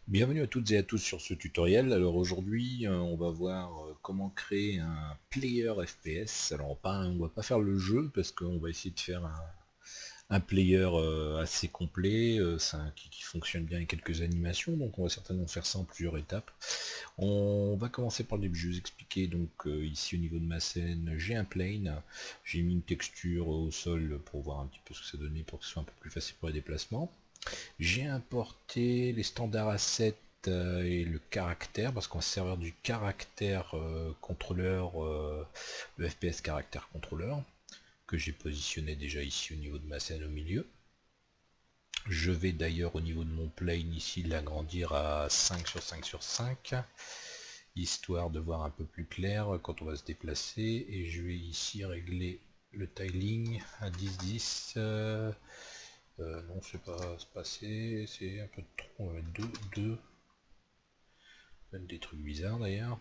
Bienvenue à toutes et à tous sur ce tutoriel. Alors aujourd'hui on va voir comment créer un player FPS. Alors on va pas faire le jeu parce qu'on va essayer de faire un player assez complet, qui fonctionne bien avec quelques animations, donc on va certainement faire ça en plusieurs étapes. On va commencer par le début. Je vais vous expliquer. Donc ici au niveau de ma scène, j'ai un plane, j'ai mis une texture au sol pour voir un petit peu ce que ça donnait pour que ce soit un peu plus facile pour les déplacements. J'ai importé les standards assets et le caractère, parce qu'on va se servir du caractère contrôleur, le FPS caractère contrôleur, que j'ai positionné déjà ici au niveau de ma scène au milieu. Je vais d'ailleurs au niveau de mon plane ici l'agrandir à 5 sur 5 sur 5, histoire de voir un peu plus clair quand on va se déplacer, et je vais ici régler le tiling à 10-10. Non, c'est pas passé, c'est un peu trop, on va mettre 2. Des trucs bizarres d'ailleurs.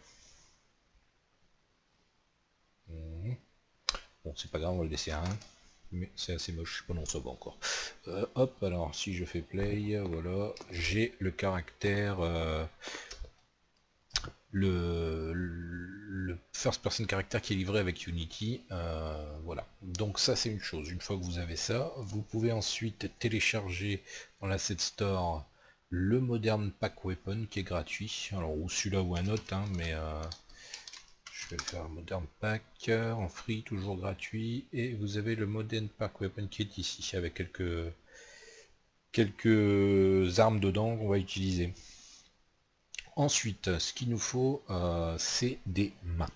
Bon, c'est pas grave, on va le laisser à 1. Mais c'est assez moche. Bon, non, ça va encore. Hop, alors si je fais play, voilà, j'ai le caractère, le first person caractère qui est livré avec Unity. Voilà. Donc ça c'est une chose. Une fois que vous avez ça, vous pouvez ensuite télécharger dans l'asset store le Modern Pack Weapon qui est gratuit. Alors ou celui-là ou un autre, hein, mais je vais faire un Modern Pack en free, toujours gratuit, et vous avez le Modern Pack Weapon qui est ici, avec quelques armes dedans qu'on va utiliser. Ensuite, ce qu'il nous faut, c'est des mains.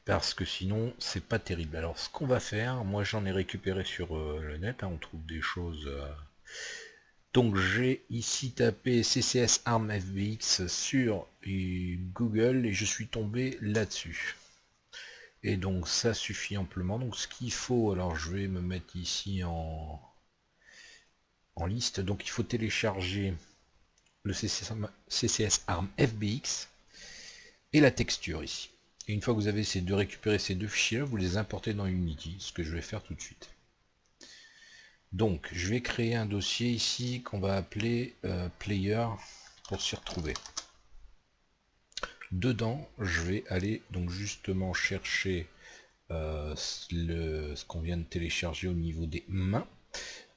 Parce que sinon, c'est pas terrible. Alors, ce qu'on va faire, moi j'en ai récupéré sur le net, hein, on trouve des choses... Donc j'ai ici tapé CCS Arm FBX sur Google et je suis tombé là-dessus. Et donc ça suffit amplement. Donc ce qu'il faut, alors je vais me mettre ici en liste. Donc il faut télécharger le CCS Arm FBX et la texture ici. Et une fois que vous avez récupéré ces deux fichiers, vous les importez dans Unity, ce que je vais faire tout de suite. Donc je vais créer un dossier ici qu'on va appeler player pour s'y retrouver. Dedans, je vais aller donc justement chercher ce qu'on vient de télécharger au niveau des mains.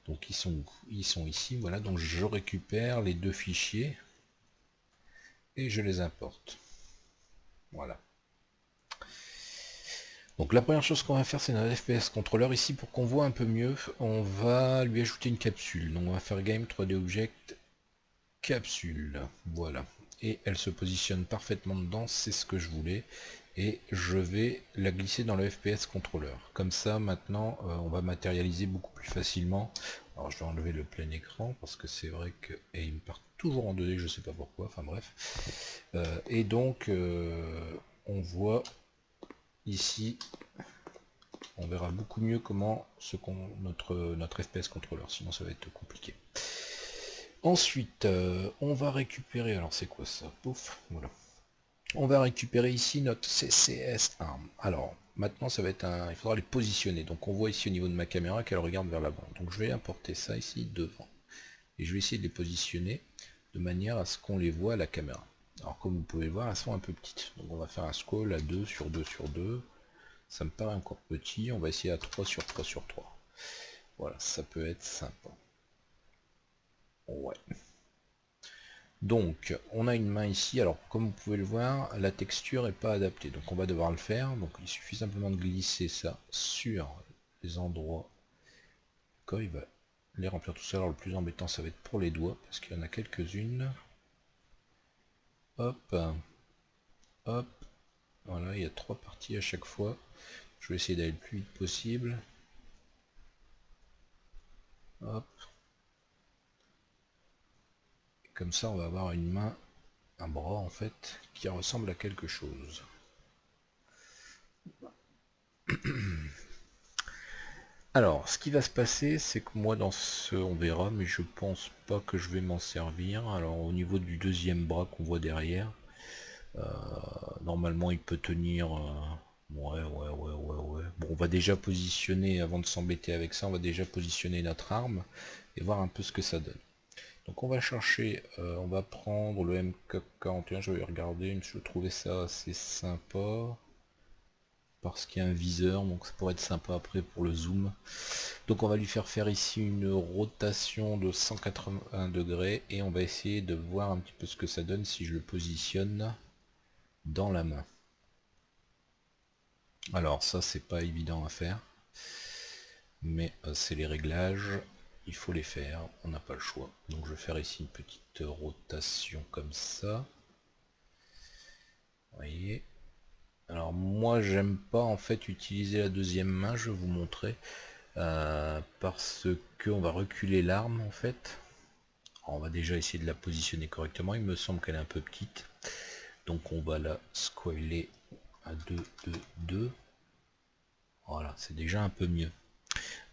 Donc ils sont ici, voilà, donc je récupère les deux fichiers et je les importe. Voilà. Donc la première chose qu'on va faire, c'est notre FPS controller ici, pour qu'on voit un peu mieux, on va lui ajouter une capsule. Donc on va faire Game 3D Object capsule, voilà. Et elle se positionne parfaitement dedans, c'est ce que je voulais. Et je vais la glisser dans le FPS controller. Comme ça, maintenant, on va matérialiser beaucoup plus facilement. Alors, je vais enlever le plein écran parce que c'est vrai que il me part toujours en 2D, je sais pas pourquoi. Enfin bref. Et donc, on voit ici, on verra beaucoup mieux comment notre FPS controller. Sinon, ça va être compliqué. Ensuite, on va récupérer. Alors, c'est quoi ça? Pouf, voilà. On va récupérer ici notre CCS Arm. Alors, maintenant, ça va être il faudra les positionner. Donc, on voit ici au niveau de ma caméra qu'elle regarde vers l'avant. Donc, je vais importer ça ici devant. Et je vais essayer de les positionner de manière à ce qu'on les voit à la caméra. Alors, comme vous pouvez le voir, elles sont un peu petites. Donc, on va faire un scroll à 2 sur 2 sur 2. Ça me paraît encore petit. On va essayer à 3 sur 3 sur 3. Voilà, ça peut être sympa. Ouais. Donc, on a une main ici. Alors, comme vous pouvez le voir, la texture n'est pas adaptée. Donc, on va devoir le faire. Donc, il suffit simplement de glisser ça sur les endroits. Quand il va les remplir tout ça. Alors, le plus embêtant, ça va être pour les doigts, parce qu'il y en a quelques-unes. Hop. Hop. Voilà, il y a 3 parties à chaque fois. Je vais essayer d'aller le plus vite possible. Hop. Et comme ça, on va avoir une main, un bras, en fait, qui ressemble à quelque chose. Alors, ce qui va se passer, c'est que moi, on verra, mais je pense pas que je vais m'en servir. Alors, au niveau du deuxième bras qu'on voit derrière, normalement, il peut tenir... ouais. Bon, on va déjà positionner, avant de s'embêter avec ça, on va déjà positionner notre arme et voir un peu ce que ça donne. Donc on va chercher, on va prendre le MK41, je vais regarder, je trouvais ça assez sympa. Parce qu'il y a un viseur, donc ça pourrait être sympa après pour le zoom. Donc on va lui faire ici une rotation de 181 degrés et on va essayer de voir un petit peu ce que ça donne si je le positionne dans la main. Alors ça c'est pas évident à faire, mais c'est les réglages, il faut les faire, on n'a pas le choix. Donc je vais faire ici une petite rotation comme ça. Vous voyez. Alors moi j'aime pas en fait utiliser la deuxième main, je vais vous montrer. Parce que on va reculer l'arme en fait. Alors, on va déjà essayer de la positionner correctement, il me semble qu'elle est un peu petite. Donc on va la squaler à 2, 2, 2. Voilà, c'est déjà un peu mieux.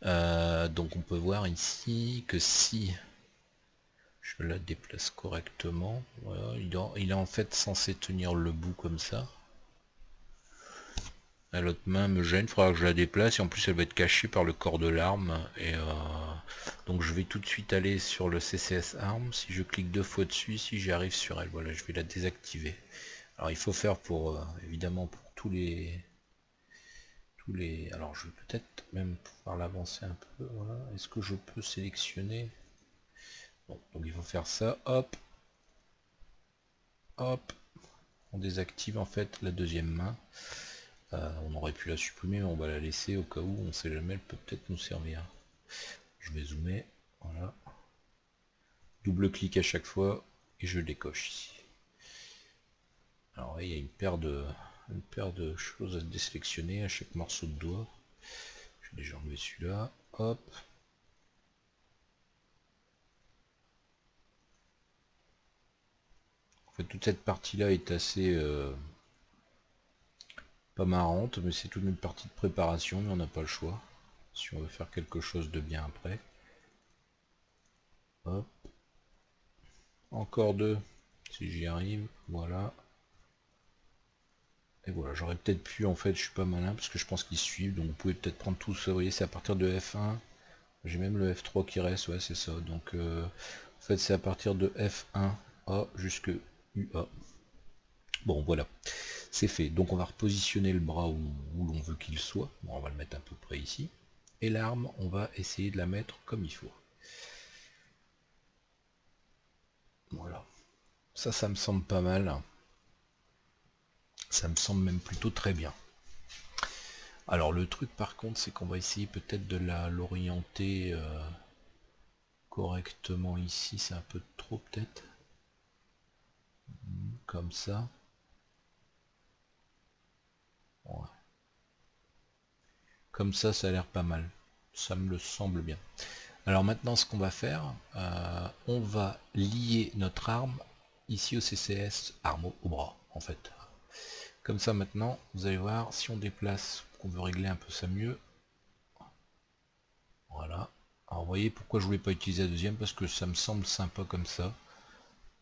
Donc on peut voir ici que si je la déplace correctement, voilà, il est en fait censé tenir le bout comme ça. L'autre main me gêne, il faudra que je la déplace et en plus elle va être cachée par le corps de l'arme. Et donc je vais tout de suite aller sur le CCS arme. Si je clique 2 fois dessus, si j'arrive sur elle, voilà, je vais la désactiver. Alors il faut faire pour évidemment pour tous les. Alors je vais peut-être même pouvoir l'avancer un peu. Voilà. Est-ce que je peux sélectionner? Bon, donc il faut faire ça. Hop, hop. On désactive en fait la deuxième main. On aurait pu la supprimer, mais on va la laisser au cas où, on sait jamais, elle peut peut-être nous servir. Je vais zoomer, voilà. Double clic à chaque fois et je décoche ici. Alors il y a une paire de choses à désélectionner à chaque morceau de doigt. Je vais déjà enlever celui-là. Hop. En fait toute cette partie là est assez pas marrante, mais c'est toute une partie de préparation, mais on n'a pas le choix. Si on veut faire quelque chose de bien après. Hop. Encore deux. Si j'y arrive. Voilà. Et voilà, j'aurais peut-être pu, en fait, je suis pas malin, parce que je pense qu'ils suivent, donc vous pouvez peut-être prendre tout ça, vous voyez, c'est à partir de F1, j'ai même le F3 qui reste, ouais, c'est ça, donc, en fait, c'est à partir de F1A jusque UA. Bon, voilà, c'est fait, donc on va repositionner le bras où l'on veut qu'il soit, bon, on va le mettre à peu près ici, et l'arme, on va essayer de la mettre comme il faut. Voilà, ça me semble pas mal, ça me semble même plutôt très bien. Alors le truc par contre c'est qu'on va essayer peut-être de l'orienter correctement ici, c'est un peu trop peut-être. Comme ça. Ouais. Comme ça a l'air pas mal. Ça me le semble bien. Alors maintenant ce qu'on va faire, on va lier notre arme ici au CCS arme au bras en fait. Comme ça maintenant, vous allez voir, si on déplace, qu'on veut régler un peu ça mieux. Voilà. Alors vous voyez pourquoi je voulais pas utiliser la deuxième, parce que ça me semble sympa comme ça.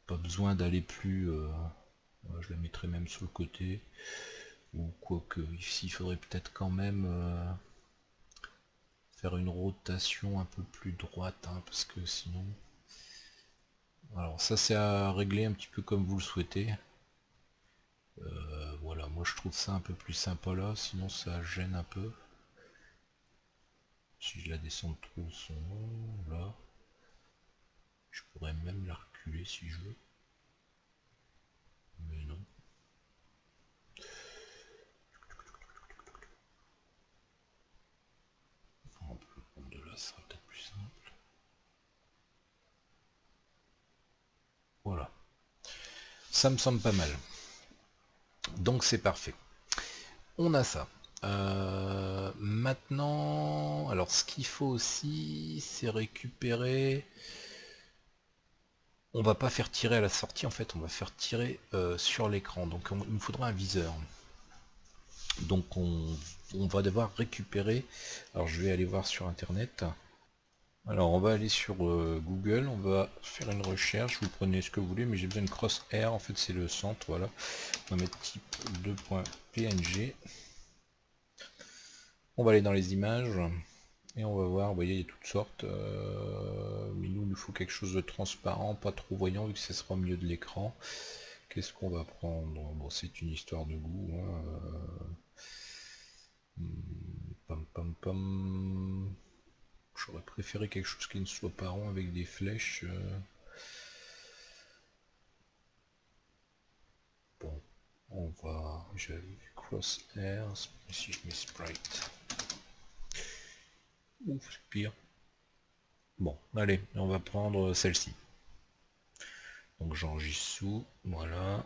Pas besoin d'aller plus... je la mettrai même sur le côté. Ou quoique, ici il faudrait peut-être quand même faire une rotation un peu plus droite, hein, parce que sinon... Alors ça c'est à régler un petit peu comme vous le souhaitez. Voilà, moi je trouve ça un peu plus sympa là, sinon ça gêne un peu. Si je la descends trop son là, je pourrais même la reculer si je veux. Mais non. On peut le prendre de là, ça sera peut-être plus simple. Voilà. Ça me semble pas mal. Donc c'est parfait. On a ça. Maintenant, alors ce qu'il faut aussi, c'est récupérer... On va pas faire tirer à la sortie, en fait, on va faire tirer sur l'écran. Donc il me faudra un viseur. Donc on va devoir récupérer... Alors je vais aller voir sur internet. Alors on va aller sur Google, on va faire une recherche, vous prenez ce que vous voulez, mais j'ai besoin de crosshair, en fait c'est le centre, voilà. On va mettre type 2.png. On va aller dans les images, Et on va voir, vous voyez, il y a toutes sortes. Mais nous, il nous faut quelque chose de transparent, pas trop voyant, vu que ce sera au milieu de l'écran. Qu'est-ce qu'on va prendre? Bon, c'est une histoire de goût. Hein. Pam pam pam. J'aurais préféré quelque chose qui ne soit pas rond avec des flèches. Bon, on va... J'avais crosshairs. Si je mets sprite. Ouf, c'est pire. Bon, allez, on va prendre celle-ci. Donc j'enregistre sous, voilà.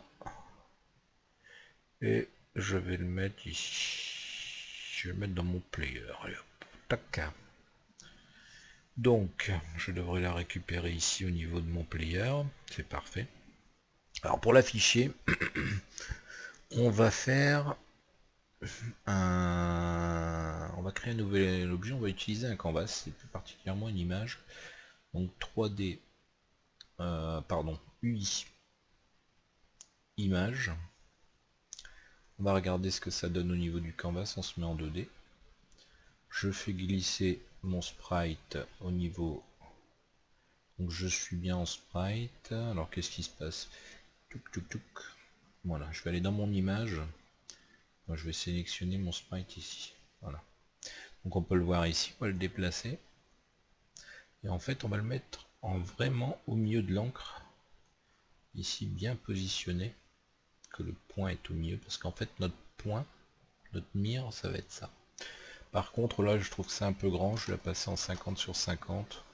Et je vais le mettre ici. Je vais le mettre dans mon player. Allez hop, tac. Donc, je devrais la récupérer ici au niveau de mon player. C'est parfait. Alors pour l'afficher, on va faire un... On va créer un nouvel objet, on va utiliser un canvas, c'est plus particulièrement une image. Donc 3D, pardon, UI, image. On va regarder ce que ça donne au niveau du canvas, on se met en 2D. Je fais glisser mon sprite au niveau... Donc je suis bien en sprite. Alors qu'est-ce qui se passe? Touk, touk, touk. Voilà, je vais aller dans mon image. Moi, je vais sélectionner mon sprite ici. Voilà. Donc on peut le voir ici, on va le déplacer. Et en fait, on va le mettre en vraiment au milieu de l'encre. Ici, bien positionné. Que le point est au milieu. Parce qu'en fait, notre point, notre mire, ça va être ça. Par contre, là, je trouve que c'est un peu grand. Je vais la passer en 50 sur 50.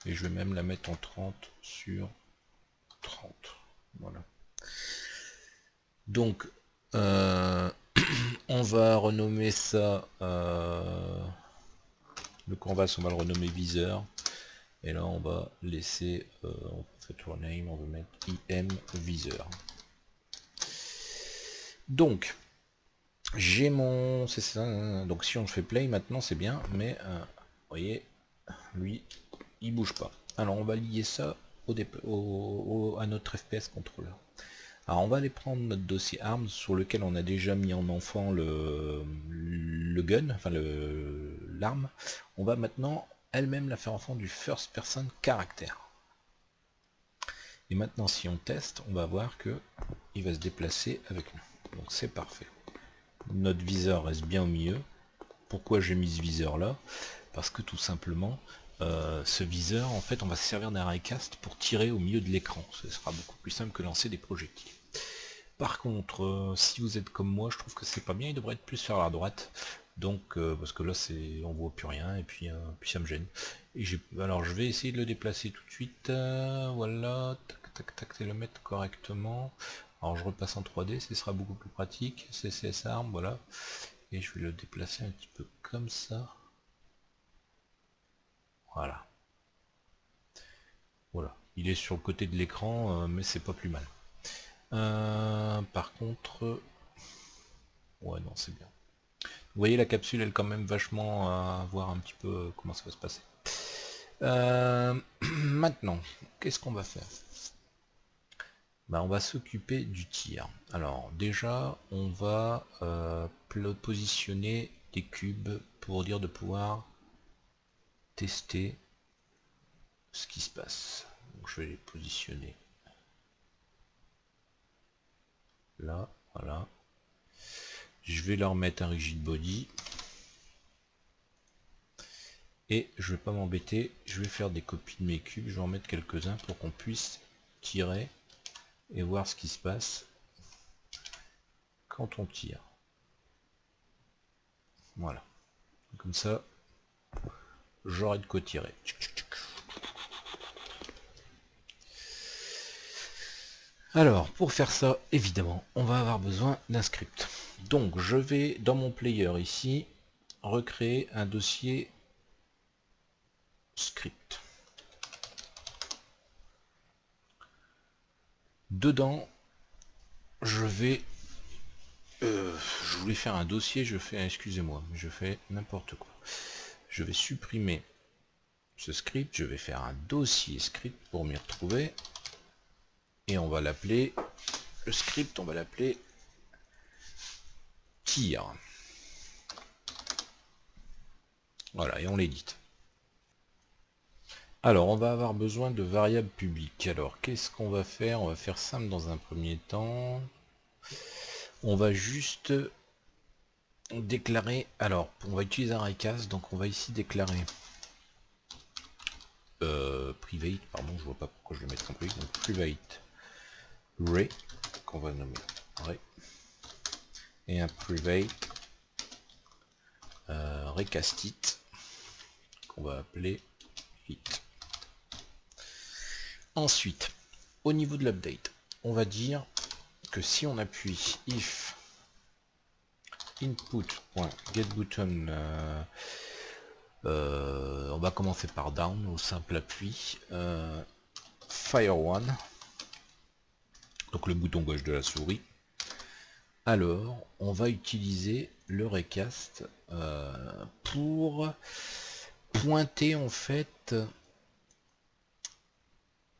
Et je vais même la mettre en 30 sur 30. Voilà. Donc, on va renommer ça... le canvas, on va le renommer viseur. Et là, on va laisser... on fait rename, on va mettre im viseur. Donc, j'ai mon... c'est ça. Donc, si on fait play maintenant, c'est bien. Mais, vous voyez, lui, il bouge pas. Alors, on va lier ça à notre FPS contrôleur. Alors on va aller prendre notre dossier arms sur lequel on a déjà mis en enfant le gun, enfin l'arme. On va maintenant elle-même la faire enfant du first person caractère. Et maintenant si on teste, on va voir que il va se déplacer avec nous. Donc c'est parfait. Notre viseur reste bien au milieu. Pourquoi j'ai mis ce viseur là? Parce que tout simplement, ce viseur, en fait, on va se servir d'un raycast pour tirer au milieu de l'écran. Ce sera beaucoup plus simple que lancer des projectiles. Par contre, si vous êtes comme moi, je trouve que c'est pas bien, il devrait être plus vers la droite. Donc, parce que là, on voit plus rien, et puis ça me gêne. Et alors, je vais essayer de le déplacer tout de suite. Voilà, tac, tac, tac, et le mettre correctement. Alors, je repasse en 3D, ce sera beaucoup plus pratique. CSS arm, voilà. Et je vais le déplacer un petit peu comme ça. Voilà. Voilà. Il est sur le côté de l'écran, mais c'est pas plus mal. Par contre... Ouais, non, c'est bien. Vous voyez, la capsule, elle quand même vachement à voir un petit peu comment ça va se passer. Maintenant, qu'est-ce qu'on va faire? On va s'occuper du tir. Alors déjà, on va positionner des cubes pour dire de pouvoir tester ce qui se passe. Donc, je vais les positionner là, voilà. Je vais leur mettre un rigid body. Et je vais pas m'embêter, je vais faire des copies de mes cubes, je vais en mettre quelques-uns pour qu'on puisse tirer et voir ce qui se passe quand on tire. Voilà. Comme ça, j'aurai de quoi tirer. Alors, pour faire ça, évidemment, on va avoir besoin d'un script. Donc, je vais, dans mon player ici, recréer un dossier script. Dedans, je vais... je voulais faire un dossier, excusez-moi, je fais n'importe quoi. Je vais supprimer ce script, je vais faire un dossier script pour m'y retrouver. Et on va l'appeler, le script, on va l'appeler tir. Voilà, et on l'édite. Alors, on va avoir besoin de variables publiques. Alors, qu'est-ce qu'on va faire? On va faire simple dans un premier temps. On va juste déclarer... Alors, on va utiliser un recast, donc on va ici déclarer... private, pardon, je vois pas pourquoi je le mettrai en privé. Donc, private ray, qu'on va nommer ray. Et un private recastit, qu'on va appeler it. Ensuite, au niveau de l'update, on va dire que si on appuie if input.getButton, on va commencer par down au simple appui, fire1, donc le bouton gauche de la souris, alors on va utiliser le recast pour pointer en fait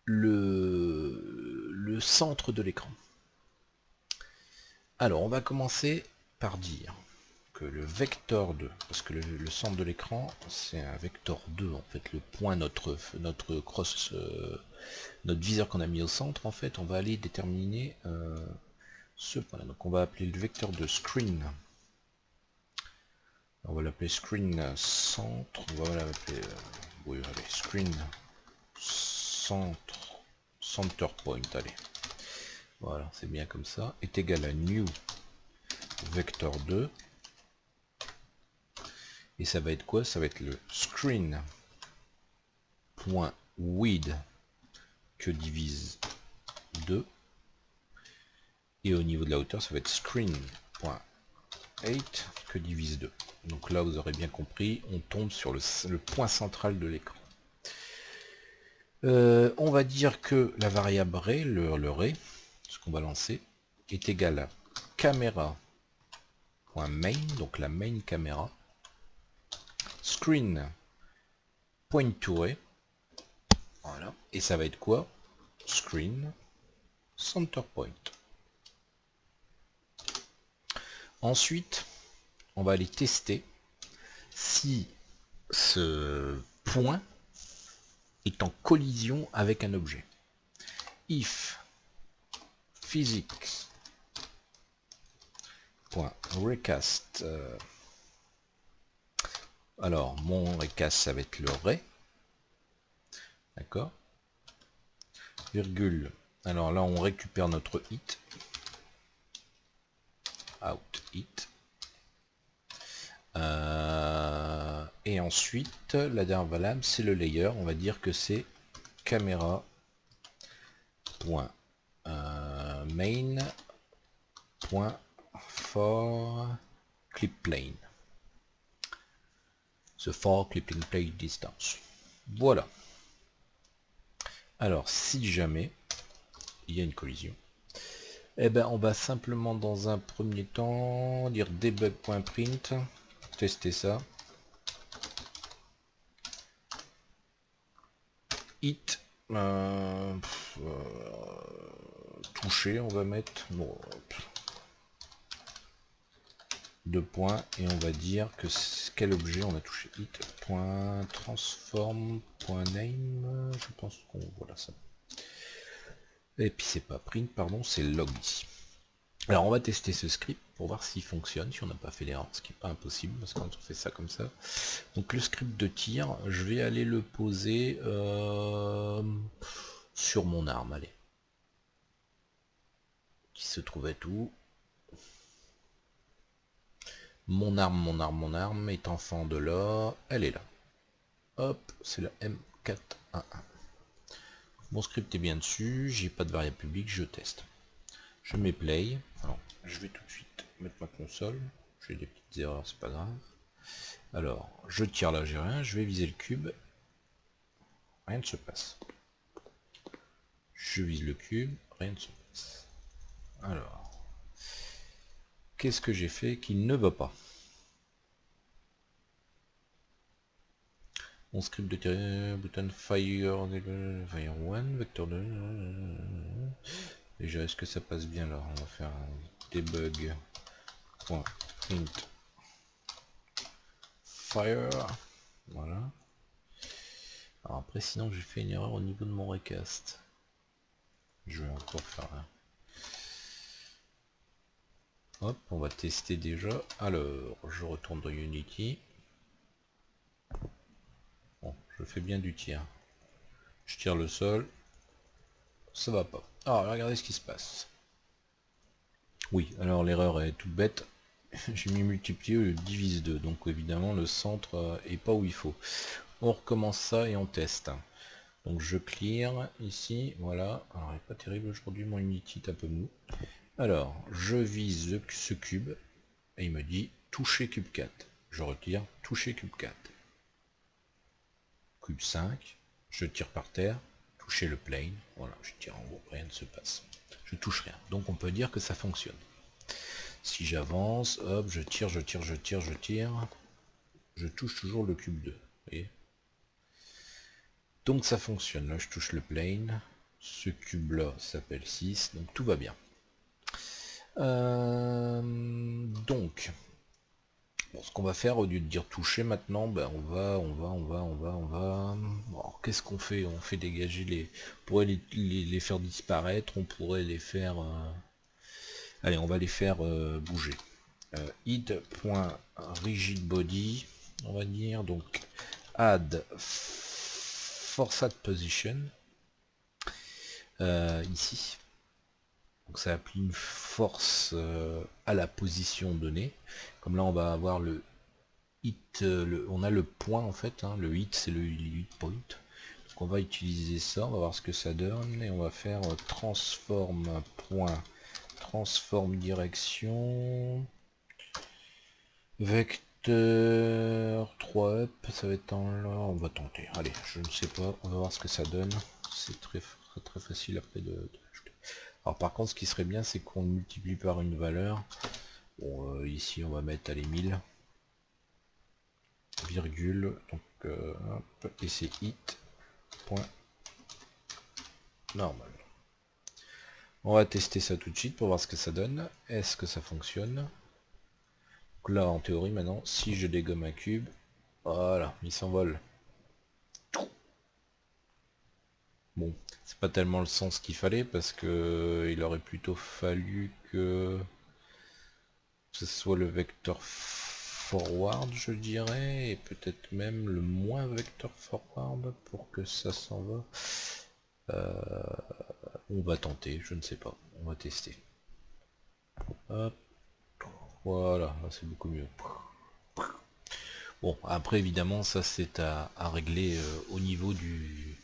le centre de l'écran. Alors on va commencer par dire que le vecteur 2, parce que le centre de l'écran c'est un vecteur 2 en fait, le point, notre cross, notre viseur qu'on a mis au centre, en fait on va aller déterminer ce point là. Donc on va appeler le vecteur de screen, on va l'appeler screen centre, on va l'appeler oui, allez, screen centre, center point, allez, voilà, c'est bien comme ça, est égal à new vecteur 2, et ça va être quoi? Ça va être le screen.width que divise 2, et au niveau de la hauteur ça va être screen.height que divise 2. Donc là vous aurez bien compris, on tombe sur le point central de l'écran. On va dire que la variable ray, le ray, ce qu'on va lancer, est égal à caméra.main, donc la main caméra, screen point to ray, voilà, et ça va être quoi? Screen center point. Ensuite, on va aller tester si ce point est en collision avec un objet. If physics.recast, alors mon recast ça va être le ray, d'accord, virgule, alors là on récupère notre hit, out hit, et ensuite la dernière variable c'est le layer, on va dire que c'est caméra main for clip plane, ce for clipping plane distance. Voilà. Alors si jamais il y a une collision, eh ben on va simplement dans un premier temps dire debug.print, tester ça, hit touché, on va mettre bon, deux points, et on va dire que quel objet on a touché, hit.transform.name, je pense qu'on voilà ça. Et puis c'est pas print, pardon, c'est log ici. Alors on va tester ce script pour voir s'il fonctionne, si on n'a pas fait l'erreur, ce qui n'est pas impossible parce que quand on fait ça comme ça. Donc le script de tir, je vais aller le poser sur mon arme, allez. Qui se trouvait où? Mon arme est enfant de là, elle est là. Hop, c'est la M411. Mon script est bien dessus, j'ai pas de variable publique, je teste. Je mets play. Alors, je vais tout de suite mettre ma console. J'ai des petites erreurs, c'est pas grave. Alors, je tire là, j'ai rien. Je vais viser le cube. Rien ne se passe. Je vise le cube, rien ne se passe. Alors, qu'est-ce que j'ai fait qui ne va pas? Mon script de tirer, button fire 1, vecteur 2. Déjà, est-ce que ça passe bien là? On va faire un debug.print fire. Voilà. Alors après, sinon j'ai fait une erreur au niveau de mon recast. Je vais encore faire un. Hop, on va tester déjà. Alors, je retourne dans Unity. Bon, je fais bien du tir. Je tire le sol. Ça va pas. Alors, regardez ce qui se passe. Oui, alors l'erreur est toute bête. J'ai mis multiplier le divise 2. Donc évidemment, le centre est pas où il faut. On recommence ça et on teste. Donc je clear ici, voilà. Alors il n'est pas terrible aujourd'hui, mon Unity est un peu mou. Alors, je vise ce cube, et il me dit toucher cube 4. Je retire, toucher cube 4. Cube 5, je tire par terre, toucher le plane, voilà, je tire en haut, rien ne se passe. Je touche rien, donc on peut dire que ça fonctionne. Si j'avance, hop, je tire, je tire, je tire, je tire, je touche toujours le cube 2, vous voyez. Donc ça fonctionne, là je touche le plane, ce cube là s'appelle 6, donc tout va bien. Donc, bon, ce qu'on va faire, au lieu de dire toucher maintenant, ben on va. Bon, qu'est-ce qu'on fait? On fait dégager les. On pourrait les faire disparaître, on pourrait les faire. Allez, on va les faire bouger. Id.rigidBody, on va dire, donc add force add position. Ici. Donc ça applique une force à la position donnée. Comme là on va avoir le hit, on a le point en fait, hein, le hit c'est le hit point. Donc on va utiliser ça, on va voir ce que ça donne et on va faire transform point, transform direction, vecteur 3 up, ça va être en là, on va tenter. Allez, je ne sais pas, on va voir ce que ça donne. C'est très facile après de alors par contre ce qui serait bien c'est qu'on multiplie par une valeur. Bon ici on va mettre à les 1000 virgule, donc hop, et c'est hit point normal. On va tester ça tout de suite pour voir ce que ça donne. Est-ce que ça fonctionne? Donc là en théorie maintenant si je dégomme un cube, voilà, il s'envole. Bon, c'est pas tellement le sens qu'il fallait parce que il aurait plutôt fallu que ce soit le vecteur forward, je dirais, et peut-être même le moins vecteur forward pour que ça s'en va. On va tenter, je ne sais pas, on va tester. Hop, voilà, là c'est beaucoup mieux. Bon, après évidemment ça c'est à régler au niveau du...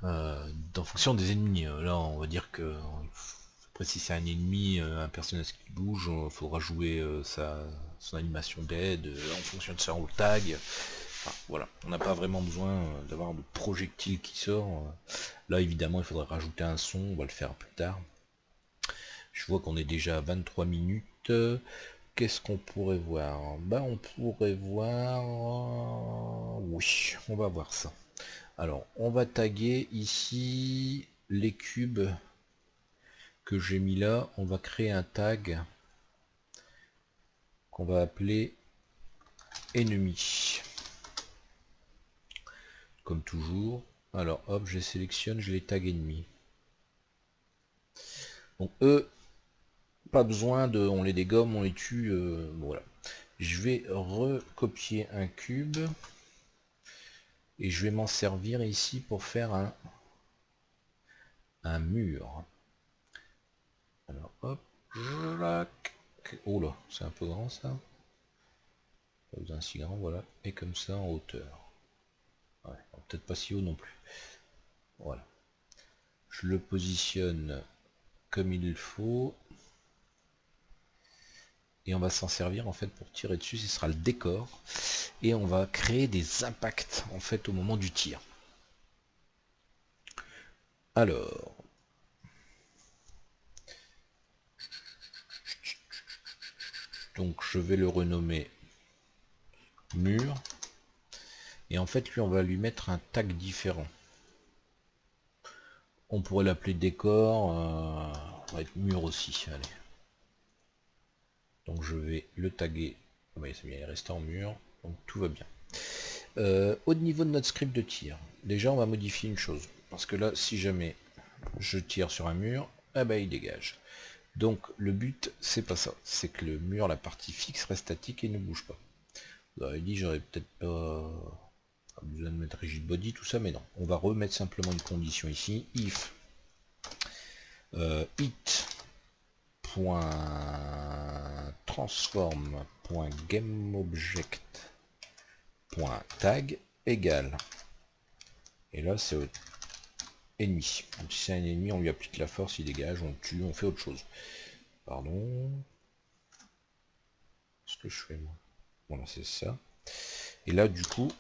en fonction des ennemis. Là on va dire que après si c'est un ennemi, un personnage qui bouge, il faudra jouer son animation d'aide en fonction de son tag. Enfin, voilà, on n'a pas vraiment besoin d'avoir de projectiles qui sort. Là évidemment il faudrait rajouter un son, on va le faire plus tard. Je vois qu'on est déjà à 23 minutes. Qu'est-ce qu'on pourrait voir? Bah on pourrait voir... Oui, on va voir ça. Alors, on va taguer ici les cubes que j'ai mis là. On va créer un tag qu'on va appeler ennemi. Comme toujours. Alors, hop, je sélectionne, je les tag ennemis. Donc, eux, pas besoin de... On les dégomme, on les tue. Voilà. Je vais recopier un cube. Et je vais m'en servir ici pour faire un mur. Alors hop, oh là, c'est un peu grand ça. Pas besoin si grand, voilà. Et comme ça en hauteur. Ouais, peut-être pas si haut non plus. Voilà. Je le positionne comme il faut. Et on va s'en servir en fait pour tirer dessus, ce sera le décor. Et on va créer des impacts en fait au moment du tir. Alors, donc je vais le renommer mur. Et en fait lui on va lui mettre un tag différent. On pourrait l'appeler décor, on va être mur aussi, allez. Donc je vais le taguer, oui c'est bien, il reste en mur. donc tout va bien. Au niveau de notre script de tir, déjà on va modifier une chose, parce que là si jamais je tire sur un mur, eh ben il dégage. Donc le but c'est pas ça, c'est que le mur, la partie fixe reste statique et ne bouge pas. Vous aurez dit j'aurais peut-être pas besoin de mettre rigid body, tout ça, mais non. On va remettre simplement une condition ici, if it.transform.gameObject.tag égale. Et là c'est ennemi. Donc si c'est un ennemi, on lui applique la force, il dégage, on le tue, on fait autre chose. Pardon. Ce que je fais moi. Voilà, c'est ça. Et là du coup,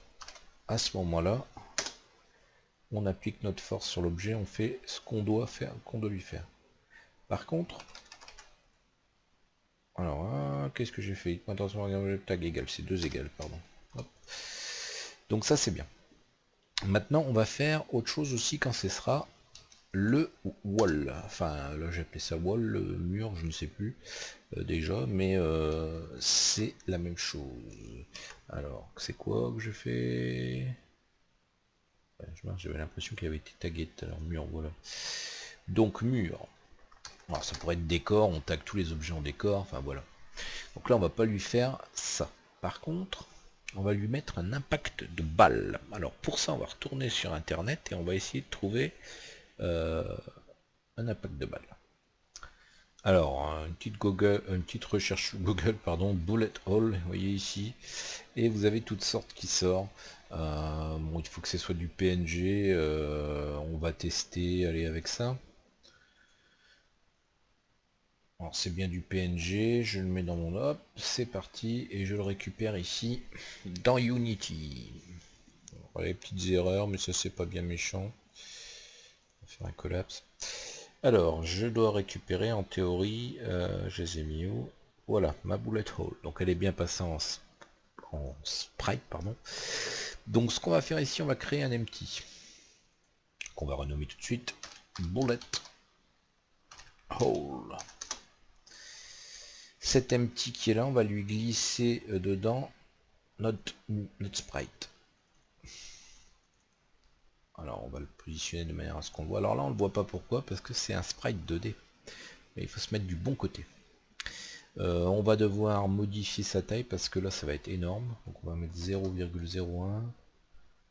à ce moment-là, on applique notre force sur l'objet, on fait ce qu'on doit faire, qu'on doit lui faire. Par contre, alors, qu'est-ce que j'ai fait? Attention, tag égal, c'est 2 égales, pardon. Hop. Donc ça c'est bien. Maintenant on va faire autre chose aussi quand ce sera le wall. Enfin là j'ai appelé ça wall, le mur, je ne sais plus déjà, mais c'est la même chose. Alors c'est quoi que je fais? J'avais l'impression qu'il avait été tagué tout à l'heure, mur, voilà. Donc mur. Alors ça pourrait être décor, on tag tous les objets en décor, enfin voilà. Donc là on va pas lui faire ça. Par contre, on va lui mettre un impact de balle. Alors pour ça on va retourner sur internet et on va essayer de trouver un impact de balle. Alors une petite recherche Google, pardon, bullet hole, vous voyez ici, et vous avez toutes sortes qui sortent. Bon, il faut que ce soit du PNG, on va tester, aller avec ça. Alors c'est bien du PNG, je le mets dans mon hop, c'est parti, et je le récupère ici dans Unity. Voilà les petites erreurs, mais ça c'est pas bien méchant. On va faire un collapse. Alors je dois récupérer en théorie, je les ai mis où? Voilà, ma bullet hole. Donc elle est bien passée en sprite, pardon. Donc ce qu'on va faire ici, on va créer un empty, qu'on va renommer tout de suite bullet hole. Cet empty qui est là, on va lui glisser dedans notre sprite. Alors on va le positionner de manière à ce qu'on le voit. Alors là on le voit pas, pourquoi? Parce que c'est un sprite 2D. Mais il faut se mettre du bon côté. On va devoir modifier sa taille parce que là ça va être énorme. Donc on va mettre 0,01.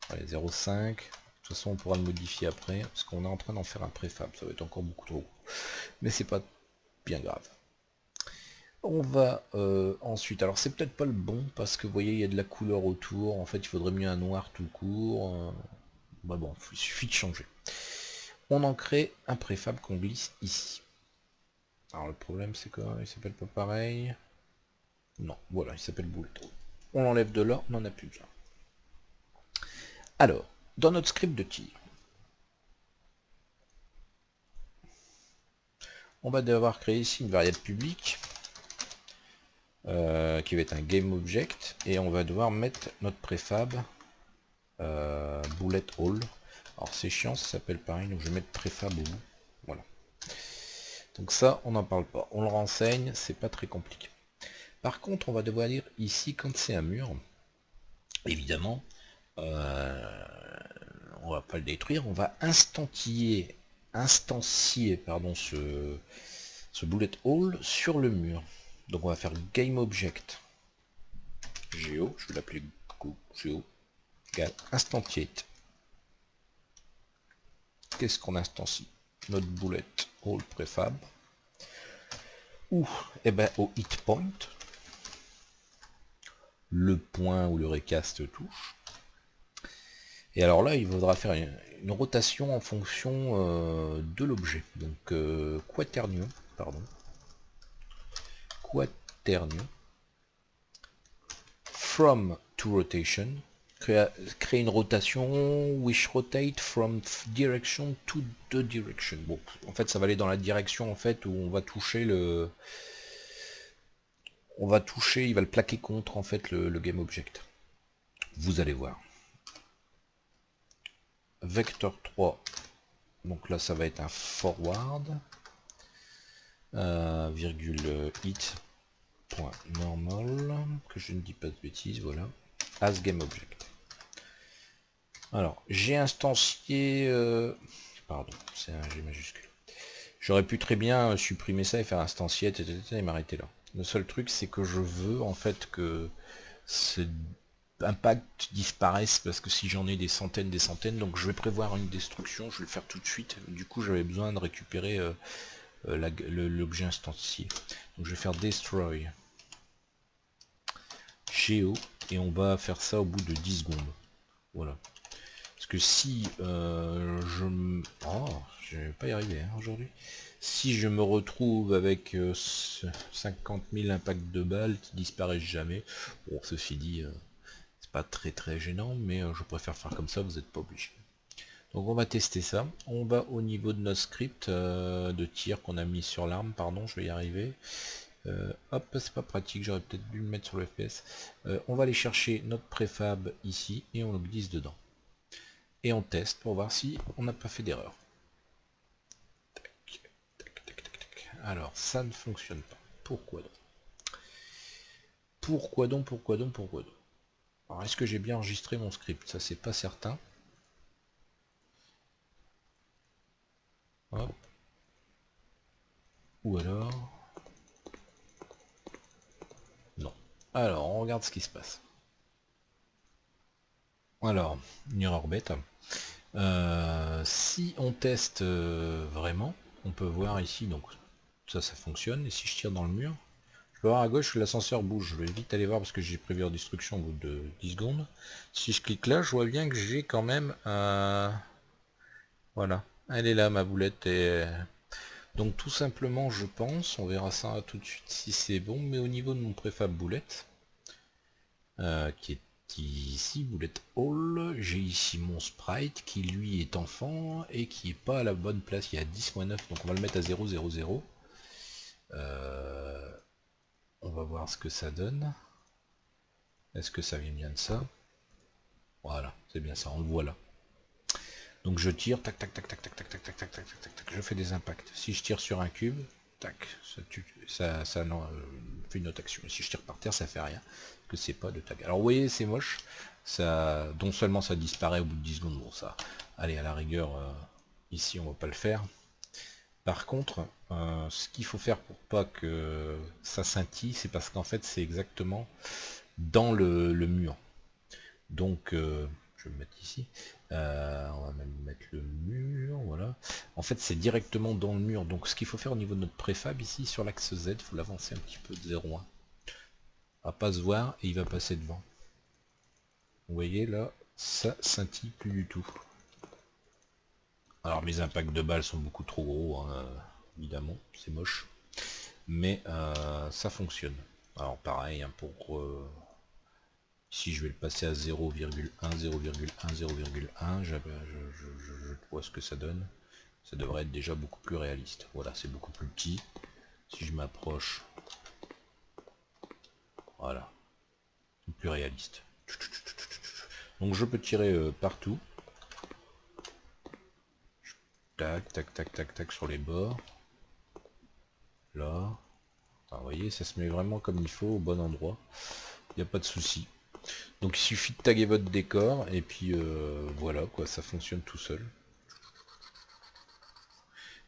Allez, 0,5. De toute façon on pourra le modifier après. Parce qu'on est en train d'en faire un préfab. Ça va être encore beaucoup trop gros. Mais c'est pas bien grave. On va ensuite, alors c'est peut-être pas le bon parce que vous voyez il y a de la couleur autour, en fait il faudrait mieux un noir tout court, bah bon, il suffit de changer. On en crée un préfab qu'on glisse ici. Alors le problème c'est quoi, il s'appelle pas pareil. Non, voilà, il s'appelle bullet. On l'enlève de là, on n'en a plus besoin. Alors, dans notre script de tir, on va devoir créer ici une variable publique. Qui va être un game object, et on va devoir mettre notre préfab bullet hole. Alors c'est chiant, ça s'appelle pareil, donc je vais mettre préfab au bout. Voilà. Donc ça, on n'en parle pas. On le renseigne, c'est pas très compliqué. Par contre, on va devoir dire ici, quand c'est un mur, évidemment, on va pas le détruire, on va instancier pardon, ce bullet hole sur le mur. Donc on va faire game object geo, je vais l'appeler geo, égale instantiate. Qu'est-ce qu'on instancie? Notre bullet hole préfab, ou eh ben au hit point, le point où le recast touche. Et alors là il faudra faire une rotation en fonction de l'objet, donc quaternion, pardon, quaternion from to rotation, créer une rotation which rotate from direction to the direction. Bon, en fait ça va aller dans la direction en fait où on va toucher le, il va le plaquer contre en fait le game object. Vous allez voir. Vector 3, donc là ça va être un forward, virgule hit point normal, que je ne dis pas de bêtises, voilà. as GameObject. Alors, j'ai instancié... Pardon, c'est un G majuscule. J'aurais pu très bien supprimer ça et faire instancier et m'arrêter là. Le seul truc, c'est que je veux en fait que ce impact disparaisse, parce que si j'en ai des centaines, donc je vais prévoir une destruction, je vais le faire tout de suite. Du coup, j'avais besoin de récupérer l'objet instancié. Donc je vais faire destroy geo et on va faire ça au bout de 10 secondes. Voilà. Parce que si je vais pas y arriver hein, aujourd'hui. Si je me retrouve avec 50 000 impacts de balles qui disparaissent jamais, bon ceci dit, c'est pas très gênant, mais je préfère faire comme ça, vous n'êtes pas obligé. Donc on va tester ça. On va au niveau de notre script de tir qu'on a mis sur l'arme, pardon, je vais y arriver. Hop, c'est pas pratique, j'aurais peut-être dû le mettre sur le FPS. On va aller chercher notre préfab ici et on le glisse dedans. Et on teste pour voir si on n'a pas fait d'erreur. Alors ça ne fonctionne pas. Pourquoi donc? Pourquoi donc? Alors est-ce que j'ai bien enregistré mon script? Ça c'est pas certain. Hop. Ou alors... Non. Alors on regarde ce qui se passe. Alors, une erreur bête. Si on teste vraiment, on peut voir ici, donc ça fonctionne, et si je tire dans le mur, je peux voir à gauche que l'ascenseur bouge. Je vais vite aller voir parce que j'ai prévu en destruction au bout de 10 secondes. Si je clique là, je vois bien que j'ai quand même voilà, elle est là ma boulette. Et donc tout simplement je pense, on verra ça tout de suite si c'est bon, mais au niveau de mon préfab boulette, qui est ici, boulette all, j'ai ici mon sprite qui lui est enfant et qui est pas à la bonne place, il y a 10-9, donc on va le mettre à 0, 0, 0. On va voir ce que ça donne. Est-ce que ça vient bien de ça? Voilà, c'est bien ça, on le voit là. Donc je tire, tac, tac, tac, tac, tac, tac, tac, tac, tac, tac, tac, tac, je fais des impacts. Si je tire sur un cube, tac, ça fait une autre action. Et si je tire par terre, ça fait rien, que c'est pas de tag. Alors vous voyez, c'est moche, ça, non seulement ça disparaît au bout de 10 secondes, bon ça, allez à la rigueur, ici on va pas le faire. Par contre, ce qu'il faut faire pour pas que ça scintille, c'est parce qu'en fait c'est exactement dans le mur. Donc je vais me mettre ici, on va même mettre le mur, voilà. En fait c'est directement dans le mur, donc ce qu'il faut faire au niveau de notre préfab ici, sur l'axe Z, il faut l'avancer un petit peu de 0,1. Va pas se voir et il va passer devant. Vous voyez là, ça scintille plus du tout. Alors mes impacts de balles sont beaucoup trop gros, hein, évidemment, c'est moche. Mais ça fonctionne. Alors pareil, hein, pour... si je vais le passer à 0,1, 0,1, 0,1, je vois ce que ça donne. Ça devrait être déjà beaucoup plus réaliste. Voilà, c'est beaucoup plus petit. Si je m'approche, voilà, plus réaliste. Donc je peux tirer partout. Tac, tac, tac, tac, tac sur les bords. Là. Alors, vous voyez, ça se met vraiment comme il faut, au bon endroit. Il n'y a pas de souci. Donc il suffit de taguer votre décor et puis voilà quoi, ça fonctionne tout seul.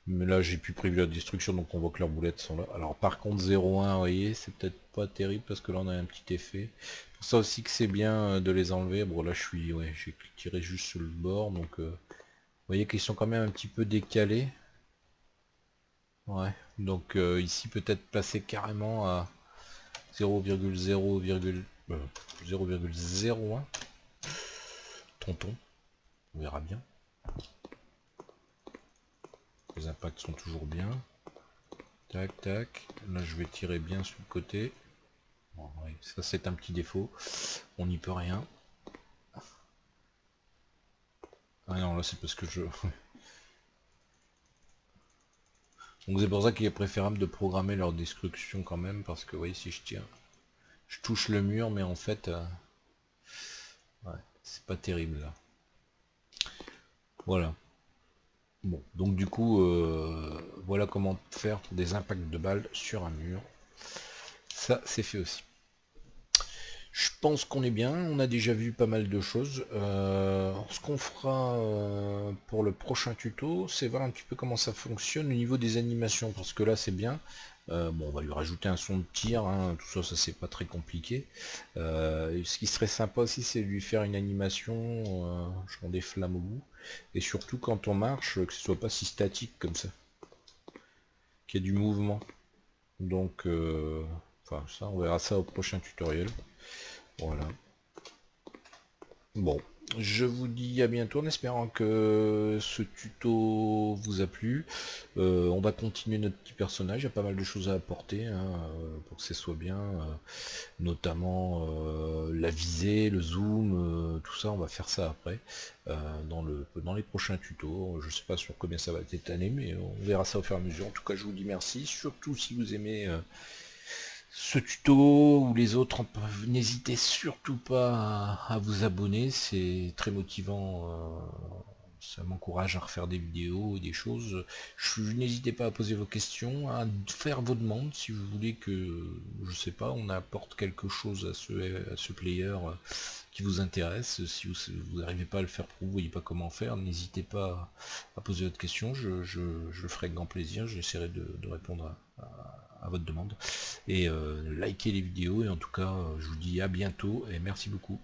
Mais là j'ai plus prévu la destruction, donc on voit que leurs boulettes sont là. Alors par contre 0,1, vous voyez, c'est peut-être pas terrible parce que là on a un petit effet. Pour ça aussi que c'est bien de les enlever. Bon là je suis, ouais, j'ai tiré juste sur le bord, donc vous voyez qu'ils sont quand même un petit peu décalés. Ouais, donc ici peut-être placé carrément à 0,01 tonton, on verra bien. Les impacts sont toujours bien. Tac tac, là je vais tirer bien sur le côté. Bon, ouais, ça c'est un petit défaut, on n'y peut rien. Ah non, là c'est parce que je... Donc c'est pour ça qu'il est préférable de programmer leur destruction quand même, parce que vous voyez, si je tire, je touche le mur, mais en fait ouais, c'est pas terrible là. Voilà. Bon, donc du coup voilà comment faire des impacts de balles sur un mur. Ça c'est fait aussi. Je pense qu'on est bien, on a déjà vu pas mal de choses. Ce qu'on fera pour le prochain tuto, c'est voir un petit peu comment ça fonctionne au niveau des animations, parce que là c'est bien. Bon, on va lui rajouter un son de tir, hein, tout ça, ça c'est pas très compliqué. Ce qui serait sympa aussi, c'est de lui faire une animation, genre des flammes au bout. Et surtout quand on marche, que ce soit pas si statique comme ça, qu'il y ait du mouvement. Donc, enfin ça, on verra ça au prochain tutoriel. Voilà. Bon, je vous dis à bientôt en espérant que ce tuto vous a plu. On va continuer notre petit personnage, il y a pas mal de choses à apporter hein, pour que ce soit bien, notamment la visée, le zoom, tout ça, on va faire ça après dans les prochains tutos. Je sais pas sur combien ça va être étalé, mais on verra ça au fur et à mesure. En tout cas, je vous dis merci, surtout si vous aimez ce tuto ou les autres, n'hésitez surtout pas à vous abonner, c'est très motivant, ça m'encourage à refaire des vidéos et des choses. N'hésitez pas à poser vos questions, à faire vos demandes si vous voulez que, je sais pas, on apporte quelque chose à ce player qui vous intéresse. Si vous n'arrivez pas à le faire pour vous, vous voyez pas comment faire, n'hésitez pas à poser votre question, je le ferai avec grand plaisir, j'essaierai de répondre à votre demande et likez les vidéos et en tout cas je vous dis à bientôt et merci beaucoup.